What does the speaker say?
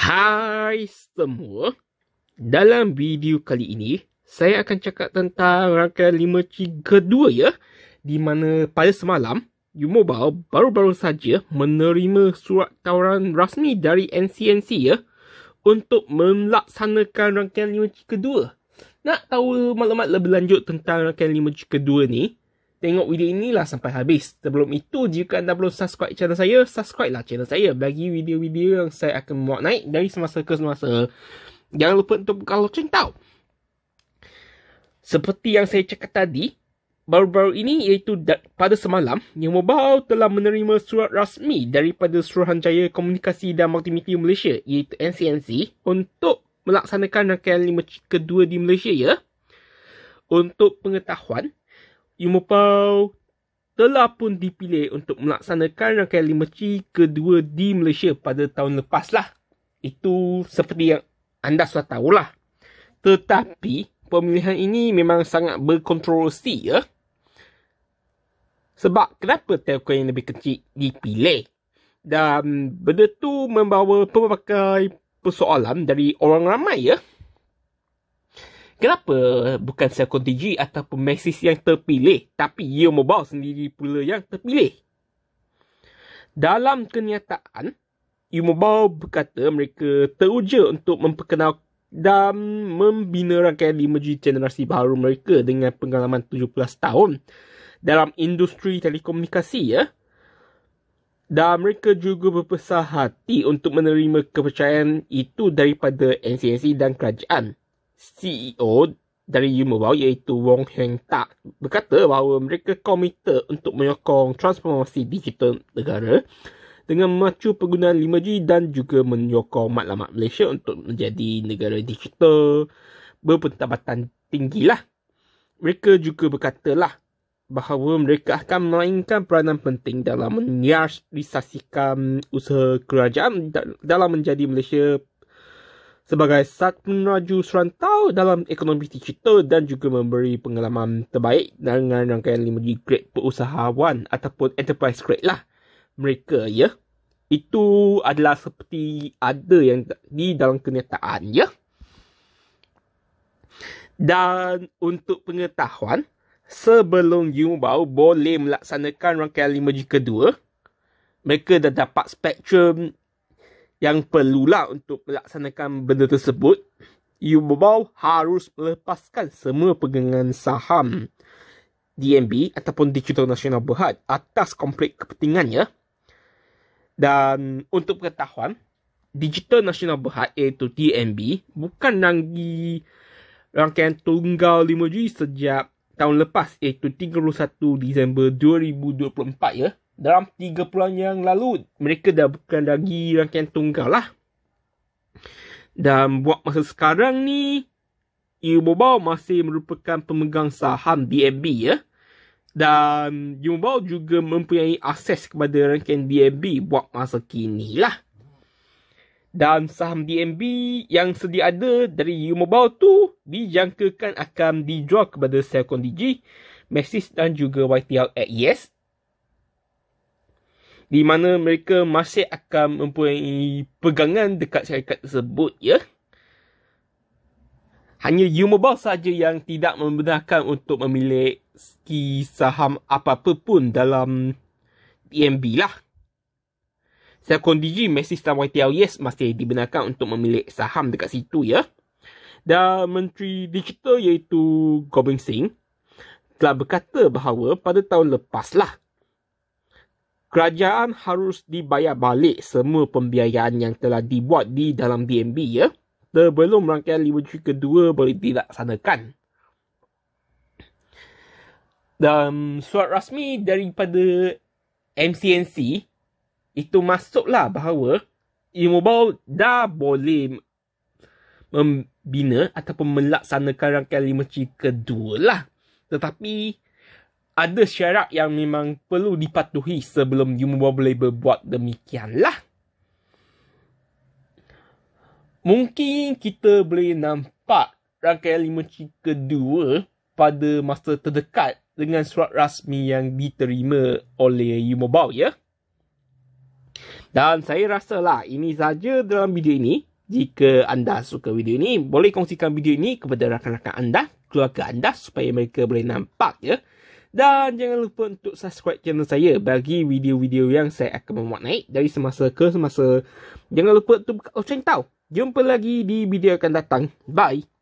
Hai semua, dalam video kali ini saya akan cakap tentang rangkaian 5G kedua ya, di mana pada semalam U-Mobile baru-baru saja menerima surat tawaran rasmi dari NCNC ya untuk melaksanakan rangkaian 5G kedua. Nak tahu maklumat lebih lanjut tentang rangkaian 5G kedua ni? Tengok video inilah sampai habis. Sebelum itu, jika anda belum subscribe channel saya, subscribe lah channel saya bagi video-video yang saya akan muat naik dari semasa ke semasa. Jangan lupa untuk buka lonceng tau. Seperti yang saya cakap tadi, baru-baru ini iaitu pada semalam, U-Mobile telah menerima surat rasmi daripada Suruhanjaya Komunikasi dan Multimedia Malaysia iaitu NCNC untuk melaksanakan rangkaian 5G kedua di Malaysia ya. Untuk pengetahuan, U-Mobile telah pun dipilih untuk melaksanakan rangkaian 5G kedua di Malaysia pada tahun lepas lah. Itu seperti yang anda sudah tahulah. Tetapi pemilihan ini memang sangat berkontroversi ya. Sebab kenapa telco yang lebih kecil dipilih? Dan benda tu membawa pelbagai persoalan dari orang ramai ya. Kenapa bukan Celcom Digi ataupun Maxis yang terpilih, tapi U-Mobile sendiri pula yang terpilih? Dalam kenyataan, U-Mobile berkata mereka teruja untuk memperkenalkan dan membina rangkaian 5G generasi baru mereka dengan pengalaman 17 tahun dalam industri telekomunikasi ya. Dan mereka juga berbesar hati untuk menerima kepercayaan itu daripada NCNC dan kerajaan. CEO dari U-Mobile iaitu Wong Heng Tak berkata bahawa mereka komited untuk menyokong transformasi digital negara dengan memacu penggunaan 5G dan juga menyokong matlamat Malaysia untuk menjadi negara digital berpendapatan tinggi lah. Mereka juga berkatalah bahawa mereka akan memainkan peranan penting dalam menyiasatikan usaha kerajaan dalam menjadi Malaysia sebagai satu peneraju serantau dalam ekonomi digital dan juga memberi pengalaman terbaik dengan rangkaian 5G grade perusahawan ataupun enterprise grade lah mereka ya. Itu adalah seperti ada yang di dalam kenyataan ya. Dan untuk pengetahuan, sebelum U-Mobile boleh melaksanakan rangkaian 5G kedua, mereka dah dapat spektrum yang perlulah untuk melaksanakan benda tersebut. U-Mobile harus melepaskan semua pegangan saham DNB ataupun Digital Nasional Berhad atas konflik kepentingannya. Dan untuk pengetahuan, Digital Nasional Berhad iaitu DNB bukan lagi rangkaian tunggal 5G sejak tahun lepas iaitu 31 Disember 2024 ya. Dalam 3 bulan yang lalu, mereka dah bukan lagi rangkaian tunggal lah. Dan buat masa sekarang ni, U-Mobile masih merupakan pemegang saham DNB ya. Dan U-Mobile juga mempunyai akses kepada rangkaian DNB buat masa kini lah. Dan saham DNB yang sedia ada dari U-Mobile tu dijangkakan akan dijual kepada Celcom Digi, Maxis dan juga YTL AES. Di mana mereka masih akan mempunyai pegangan dekat syarikat tersebut ya. Hanya U-Mobile saja yang tidak membenarkan untuk memiliki saham apa-apa pun dalam DNB lah. Celcom Digi, Maxis dan YTL masih dibenarkan untuk memiliki saham dekat situ ya. Dan Menteri Digital iaitu Gobind Singh telah berkata bahawa pada tahun lepas lah, kerajaan harus dibayar balik semua pembiayaan yang telah dibuat di dalam DNB ya, sebelum rangkaian 5G kedua boleh dilaksanakan. Dan surat rasmi daripada MCNC itu masuklah bahawa U-Mobile dah boleh membina ataupun melaksanakan rangkaian 5G kedua lah. Tetapi ada syarat yang memang perlu dipatuhi sebelum U-Mobile boleh berbuat demikian lah. Mungkin kita boleh nampak rangkaian 5G kedua pada masa terdekat dengan surat rasmi yang diterima oleh U-Mobile ya. Dan saya rasalah ini saja dalam video ini. Jika anda suka video ini, boleh kongsikan video ini kepada rakan-rakan anda, keluarga anda supaya mereka boleh nampak ya. Dan jangan lupa untuk subscribe channel saya bagi video-video yang saya akan memuat naik dari semasa ke semasa. Jangan lupa untuk buka lonceng tau. Jumpa lagi di video akan datang. Bye.